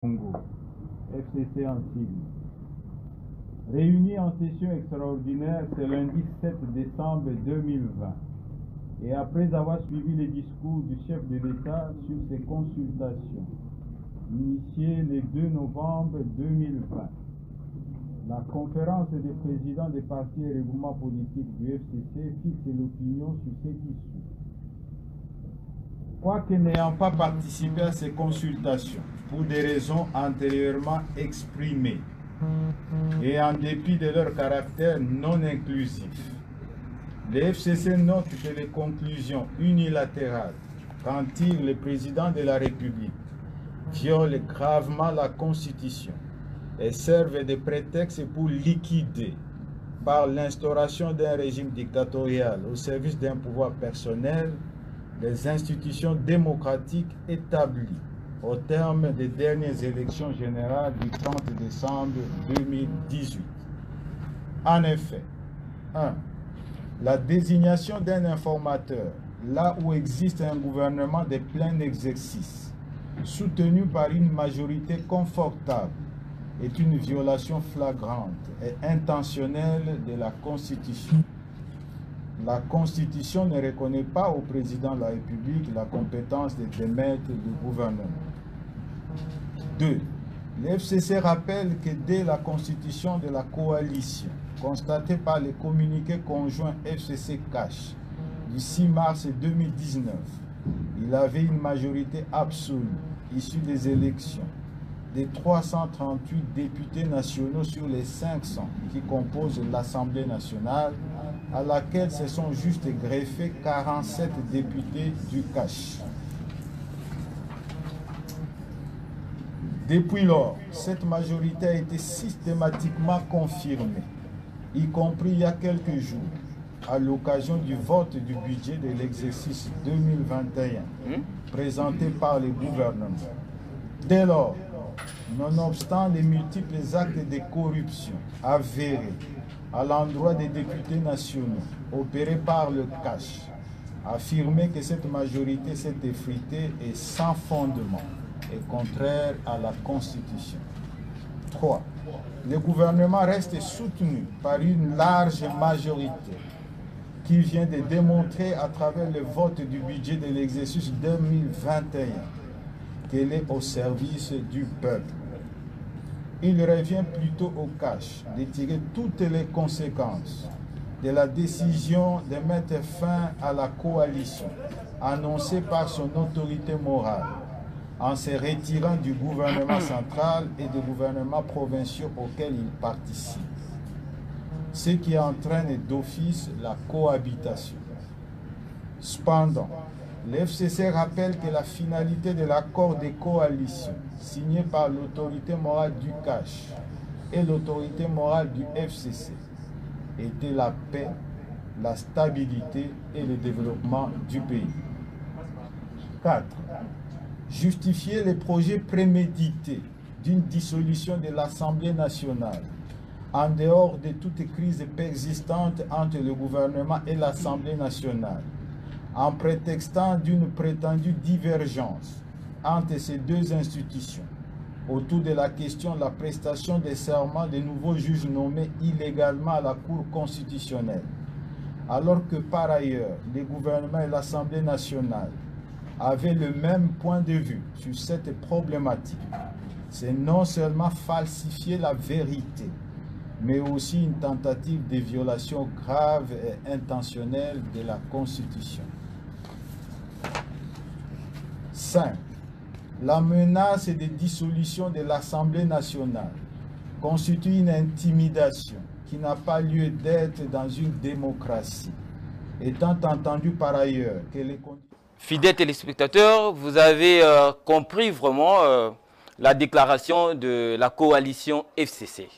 Congo, FCC en sigle. Réunis en session extraordinaire ce lundi 7 décembre 2020 et après avoir suivi les discours du chef de l'État sur ses consultations initiées le 2 novembre 2020, la conférence des présidents des partis et regroupements politiques du FCC fixe l'opinion sur ce qui suit. Quoique n'ayant pas participé à ces consultations pour des raisons antérieurement exprimées et en dépit de leur caractère non inclusif, le FCC note que les conclusions unilatérales qu'en tire le président de la République violent gravement la Constitution et servent de prétexte pour liquider, par l'instauration d'un régime dictatorial au service d'un pouvoir personnel, les institutions démocratiques établies au terme des dernières élections générales du 30 décembre 2018. En effet, 1. La désignation d'un informateur, là où existe un gouvernement de plein exercice, soutenu par une majorité confortable, est une violation flagrante et intentionnelle de la Constitution. La Constitution ne reconnaît pas au président de la République la compétence de démettre le gouvernement. 2. Le FCC rappelle que dès la constitution de la coalition, constatée par le communiqué conjoint FCC-CACH du 6 mars 2019, il avait une majorité absolue issue des élections des 338 députés nationaux sur les 500 qui composent l'Assemblée nationale, à laquelle se sont juste greffés 47 députés du CACH. Depuis lors, cette majorité a été systématiquement confirmée, y compris il y a quelques jours, à l'occasion du vote du budget de l'exercice 2021, présenté par le gouvernement. Dès lors, nonobstant les multiples actes de corruption avérés à l'endroit des députés nationaux opérés par le CACH, affirmer que cette majorité s'est effritée est sans fondement et contraire à la Constitution. 3. Le gouvernement reste soutenu par une large majorité qui vient de démontrer à travers le vote du budget de l'exercice 2021 qu'elle est au service du peuple. Il revient plutôt au CACH de tirer toutes les conséquences de la décision de mettre fin à la coalition annoncée par son autorité morale en se retirant du gouvernement central et des gouvernements provinciaux auxquels il participe, ce qui entraîne d'office la cohabitation. Cependant, le FCC rappelle que la finalité de l'accord de coalition signé par l'autorité morale du CACH et l'autorité morale du FCC était la paix, la stabilité et le développement du pays. 4. Justifier les projets prémédités d'une dissolution de l'Assemblée nationale en dehors de toute crise persistante entre le gouvernement et l'Assemblée nationale, en prétextant d'une prétendue divergence entre ces deux institutions autour de la question de la prestation des serments des nouveaux juges nommés illégalement à la Cour constitutionnelle, alors que par ailleurs, le gouvernement et l'Assemblée nationale avaient le même point de vue sur cette problématique. C'est non seulement falsifier la vérité, mais aussi une tentative de violation grave et intentionnelle de la Constitution. 5. La menace de dissolution de l'Assemblée nationale constitue une intimidation qui n'a pas lieu d'être dans une démocratie, étant entendu par ailleurs que les conditions... Fidèles téléspectateurs, vous avez compris vraiment la déclaration de la coalition FCC.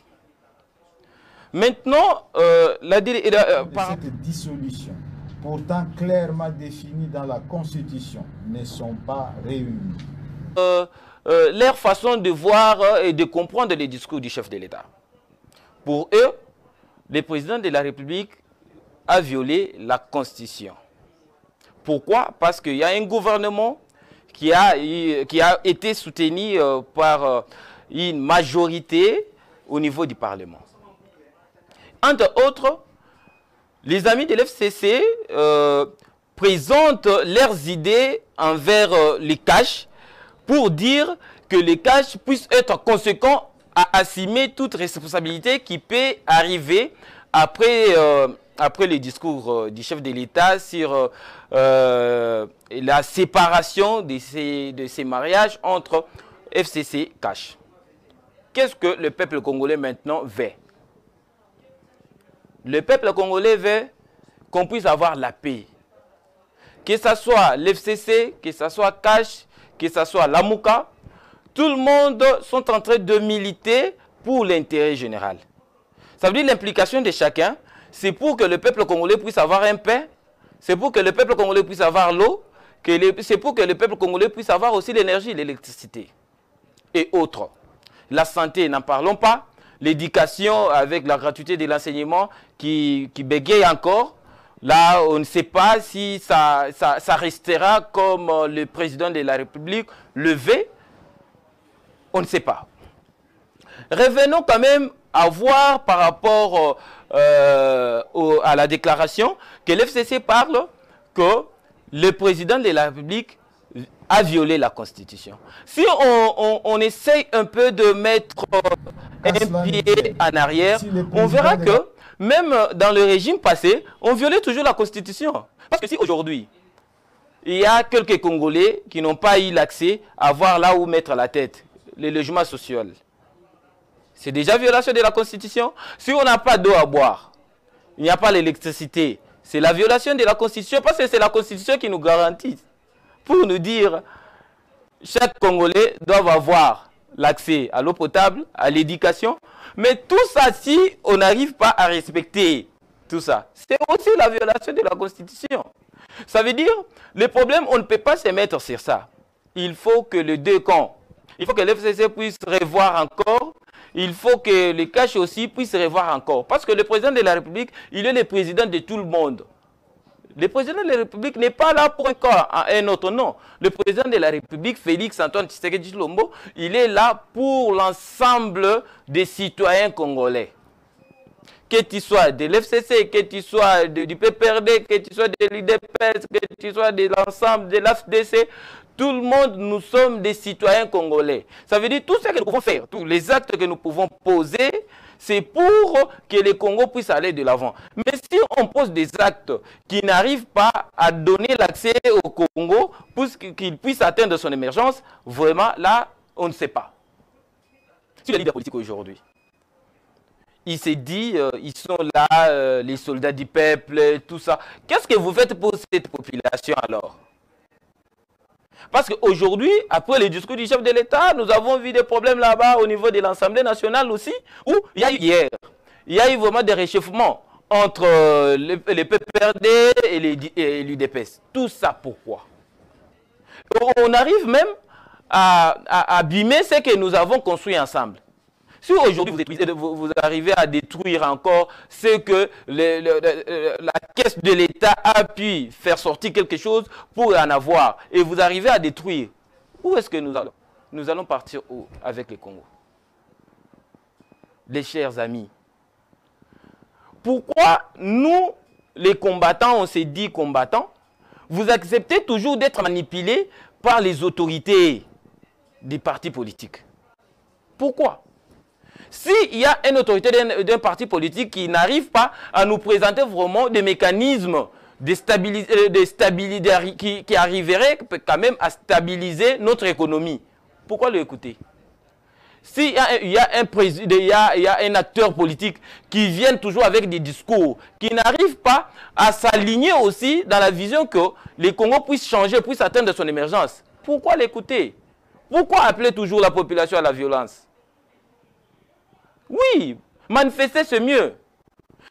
Maintenant, cette dissolution, pourtant clairement définie dans la Constitution, ne sont pas réunies. Leur façon de voir et de comprendre les discours du chef de l'État. Pour eux, le président de la République a violé la Constitution. Pourquoi? Parce qu'il y a un gouvernement qui a été soutenu par une majorité au niveau du Parlement. Entre autres, les amis de l'FCC présentent leurs idées envers les cash pour dire que les cash puissent être conséquents à assumer toute responsabilité qui peut arriver après le discours du chef de l'État sur la séparation de ces mariages entre FCC et cash. Qu'est-ce que le peuple congolais maintenant veut? Le peuple congolais veut qu'on puisse avoir la paix. Que ce soit l'FCC, que ce soit cash, que ce soit l'Amouka, tout le monde sont en train de militer pour l'intérêt général. Ça veut dire l'implication de chacun, c'est pour que le peuple congolais puisse avoir un pain, c'est pour que le peuple congolais puisse avoir l'eau, c'est pour que le peuple congolais puisse avoir aussi l'énergie, l'électricité et autres. La santé, n'en parlons pas. L'éducation avec la gratuité de l'enseignement qui bégaye encore. Là, on ne sait pas si ça restera comme le président de la République le veut. On ne sait pas. Revenons quand même à voir par rapport à la déclaration que l'FCC parle que le président de la République a violé la Constitution. Si on essaye un peu de mettre un pied en arrière, on verra que même dans le régime passé, on violait toujours la Constitution. Parce que si aujourd'hui, il y a quelques Congolais qui n'ont pas eu l'accès à voir là où mettre la tête, les logements sociaux, c'est déjà violation de la Constitution. Si on n'a pas d'eau à boire, il n'y a pas l'électricité, c'est la violation de la Constitution parce que c'est la Constitution qui nous garantit. Pour nous dire, chaque Congolais doit avoir l'accès à l'eau potable, à l'éducation. Mais tout ça, si on n'arrive pas à respecter tout ça, c'est aussi la violation de la Constitution. Ça veut dire, le problème, on ne peut pas se mettre sur ça. Il faut que les deux camps, il faut que l'FCC puisse revoir encore, il faut que les cash aussi puissent revoir encore. Parce que le président de la République, il est le président de tout le monde. Le président de la République n'est pas là pour un autre nom. Le président de la République, Félix Antoine Tshisekedi Tshilombo, il est là pour l'ensemble des citoyens congolais. Que tu sois de l'FCC, que tu sois du PPRD, que tu sois de l'IDPS, que tu sois de l'ensemble de l'AFDC, tout le monde, nous sommes des citoyens congolais. Ça veut dire tout ce que nous pouvons faire, tous les actes que nous pouvons poser, c'est pour que le Congo puisse aller de l'avant. Mais si on pose des actes qui n'arrivent pas à donner l'accès au Congo pour qu'il puisse atteindre son émergence, vraiment, là, on ne sait pas. Sur les leaders politiques aujourd'hui, il s'est dit, ils sont là, les soldats du peuple, tout ça. Qu'est-ce que vous faites pour cette population alors? Parce qu'aujourd'hui, après le discours du chef de l'État, nous avons vu des problèmes là-bas au niveau de l'Assemblée nationale aussi, où il y a eu hier, il y a eu vraiment des réchauffements entre les PPRD et l'UDPS. Tout ça pourquoi? On arrive même à abîmer ce que nous avons construit ensemble. Si aujourd'hui vous arrivez à détruire encore ce que la caisse de l'État a pu faire sortir quelque chose pour en avoir, et vous arrivez à détruire, où est-ce que nous allons? Nous allons partir où avec le Congo? Les chers amis, pourquoi nous, les combattants, on s'est dit combattants, vous acceptez toujours d'être manipulés par les autorités des partis politiques? Pourquoi? S'il y a une autorité d'un parti politique qui n'arrive pas à nous présenter vraiment des mécanismes de stabilité qui arriveraient quand même à stabiliser notre économie, pourquoi l'écouter? S'il y a un acteur politique qui vient toujours avec des discours, qui n'arrive pas à s'aligner aussi dans la vision que les Congos puissent changer, puissent atteindre son émergence, pourquoi l'écouter? Pourquoi appeler toujours la population à la violence? Oui, manifester c'est mieux.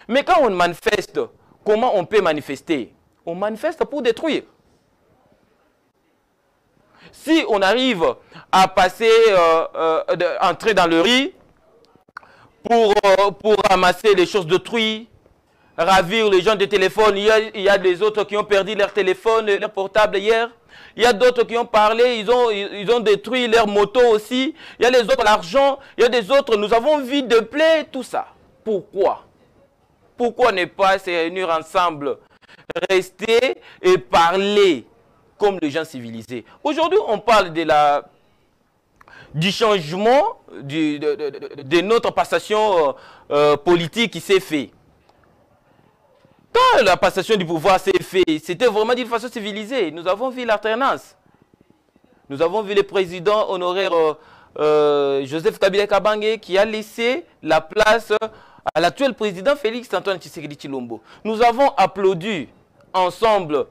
Mais quand on manifeste, comment on peut manifester? On manifeste pour détruire. Si on arrive à passer, entrer dans le riz pour ramasser les choses d'autrui, ravir les gens de téléphone, il y a des autres qui ont perdu leur téléphone, leur portable hier. Il y a d'autres qui ont parlé, ils ont détruit leurs motos aussi. Il y a les autres, l'argent. Il y a des autres, nous avons vu de plaies, tout ça. Pourquoi? Pourquoi ne pas se réunir ensemble, rester et parler comme les gens civilisés? Aujourd'hui, on parle du changement de notre passation politique qui s'est fait. Quand la passation du pouvoir s'est faite, c'était vraiment d'une façon civilisée. Nous avons vu l'alternance. Nous avons vu le président honoraire Joseph Kabila Kabange qui a laissé la place à l'actuel président Félix Antoine Tshisekedi Tshilombo. Nous avons applaudi ensemble.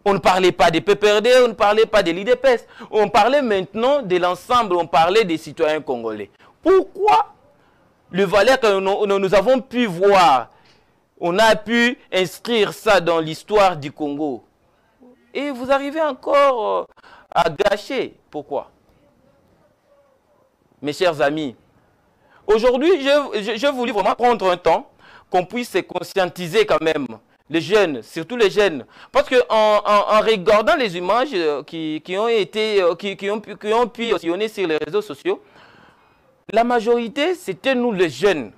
On ne parlait pas des PPRD, on ne parlait pas de l'IDPS. On parlait maintenant de l'ensemble, on parlait des citoyens congolais. Pourquoi le valeur que nous avons pu voir, on a pu inscrire ça dans l'histoire du Congo? Et vous arrivez encore à gâcher. Pourquoi? Mes chers amis, aujourd'hui, je voulais vraiment prendre un temps qu'on puisse se conscientiser quand même. Les jeunes, surtout les jeunes. Parce qu'en regardant les images qui ont pu sillonner sur les réseaux sociaux, la majorité, c'était nous les jeunes.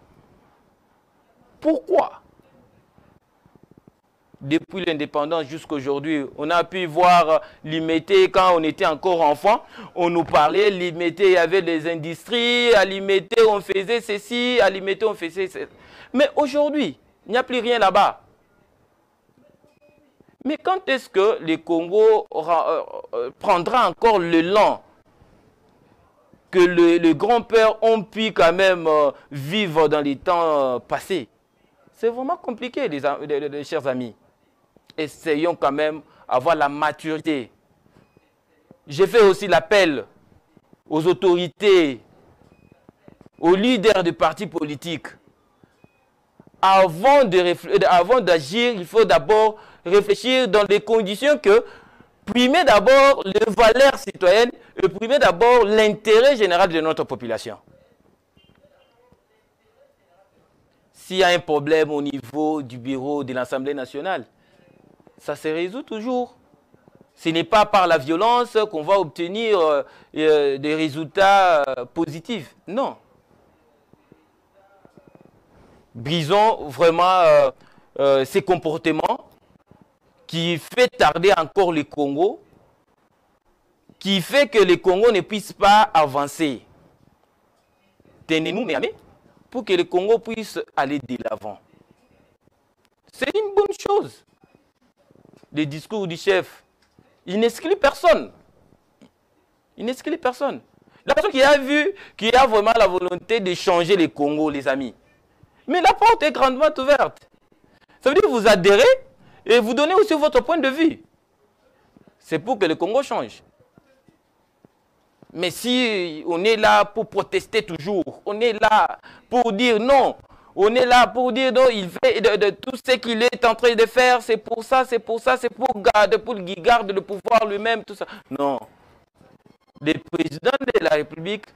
Pourquoi? Depuis l'indépendance jusqu'à aujourd'hui, on a pu voir Limete quand on était encore enfant. On nous parlait, Limete, il y avait des industries, à Limete, on faisait ceci, à Limete, on faisait ceci. Mais aujourd'hui, il n'y a plus rien là-bas. Mais quand est-ce que le Congo prendra encore l'élan que les grands-pères ont pu quand même vivre dans les temps passés? C'est vraiment compliqué, les chers amis. Essayons quand même d'avoir la maturité. J'ai fait aussi l'appel aux autorités, aux leaders de partis politiques. Avant d'agir, il faut d'abord réfléchir dans des conditions que primer d'abord les valeurs citoyennes et primer d'abord l'intérêt général de notre population. S'il y a un problème au niveau du bureau de l'Assemblée nationale, ça se résout toujours. Ce n'est pas par la violence qu'on va obtenir des résultats positifs. Non. Brisons vraiment ces comportements qui fait tarder encore le Congo, qui fait que le Congo ne puisse pas avancer. Tenez-nous, mes amis, pour que le Congo puisse aller de l'avant. C'est une bonne chose. Le discours du chef, il n'exclut personne. Il n'exclut personne. La personne qui a vraiment la volonté de changer le Congo, les amis. Mais la porte est grandement ouverte. Ça veut dire que vous adhérez et vous donnez aussi votre point de vue. C'est pour que le Congo change. Mais si on est là pour protester toujours, on est là pour dire non, on est là pour dire non, il fait de tout ce qu'il est en train de faire, c'est pour ça, c'est pour ça, c'est pour qu'il garde le pouvoir lui-même, tout ça. Non. Le président de la République,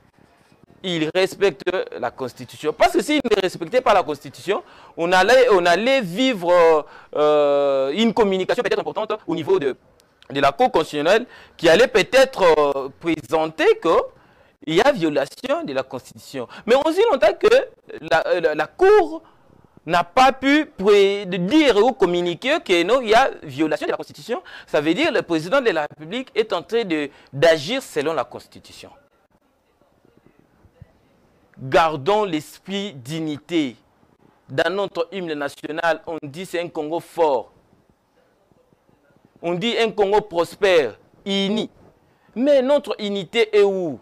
il respecte la Constitution. Parce que s'il ne respectait pas la Constitution, on allait vivre une communication peut-être importante au niveau de la Cour constitutionnelle qui allait peut-être présenter qu'il y a violation de la Constitution. Mais aussi longtemps que la Cour n'a pas pu dire ou communiquer que non, il y a violation de la Constitution, ça veut dire que le président de la République est en train d'agir selon la Constitution. Gardons l'esprit d'unité. Dans notre hymne national, on dit c'est un Congo fort. On dit un Congo prospère, uni. Mais notre unité est où?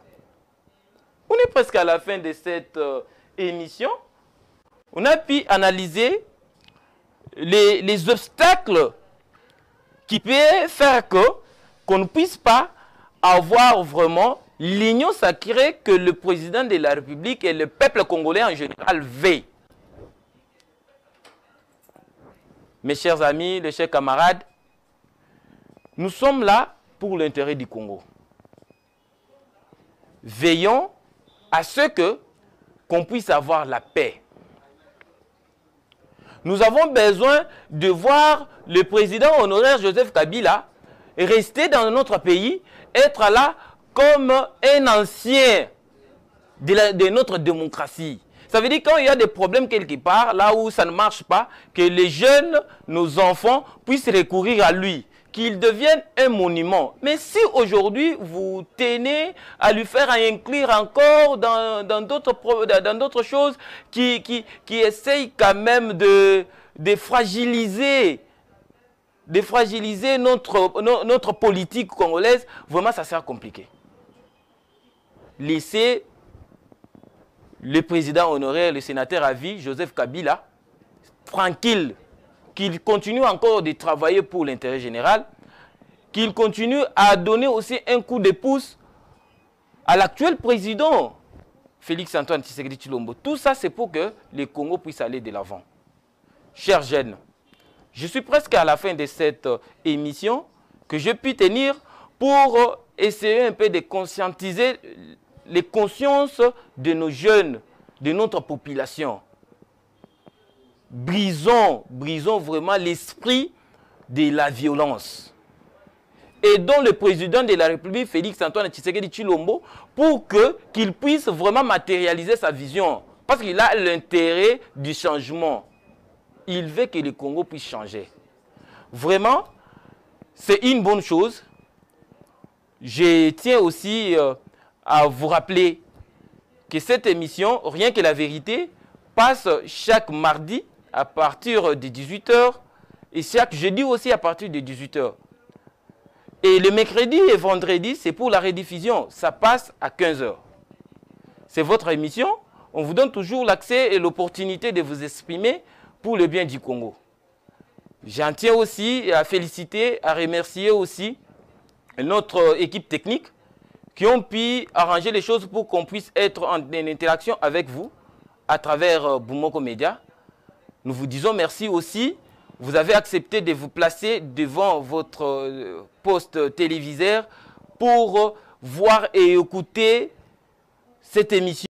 On est presque à la fin de cette émission. On a pu analyser les obstacles qui peuvent faire qu'on ne puisse pas avoir vraiment l'union sacrée que le président de la République et le peuple congolais en général veulent. Mes chers amis, mes chers camarades, nous sommes là pour l'intérêt du Congo. Veillons à ce qu'on puisse avoir la paix. Nous avons besoin de voir le président honoraire Joseph Kabila rester dans notre pays, être là comme un ancien de notre démocratie. Ça veut dire quand il y a des problèmes quelque part, là où ça ne marche pas, que les jeunes, nos enfants, puissent recourir à lui, qu'il devienne un monument. Mais si aujourd'hui, vous tenez à lui faire inclure encore dans d'autres choses qui essayent quand même de fragiliser notre politique congolaise, vraiment ça sera compliqué. Laissez le président honoraire, le sénateur à vie, Joseph Kabila, tranquille, qu'il continue encore de travailler pour l'intérêt général, qu'il continue à donner aussi un coup de pouce à l'actuel président, Félix-Antoine Tshisekedi Tshilombo. Tout ça, c'est pour que le Congo puisse aller de l'avant. Chers jeunes, je suis presque à la fin de cette émission que je puis tenir pour essayer un peu de conscientiser les consciences de nos jeunes, de notre population. Brisons vraiment l'esprit de la violence. Aidons le président de la République, Félix-Antoine Tshisekedi Tshilombo, pour qu'il puisse vraiment matérialiser sa vision. Parce qu'il a l'intérêt du changement. Il veut que le Congo puisse changer. Vraiment, c'est une bonne chose. Je tiens aussi à vous rappeler que cette émission, Rien que la vérité, passe chaque mardi à partir de 18 h et chaque jeudi aussi à partir de 18 h. Et le mercredi et vendredi, c'est pour la rediffusion. Ça passe à 15 h. C'est votre émission. On vous donne toujours l'accès et l'opportunité de vous exprimer pour le bien du Congo. J'en tiens aussi à féliciter, à remercier aussi notre équipe technique qui ont pu arranger les choses pour qu'on puisse être en interaction avec vous à travers Boumoko Media. Nous vous disons merci aussi. Vous avez accepté de vous placer devant votre poste téléviseur pour voir et écouter cette émission.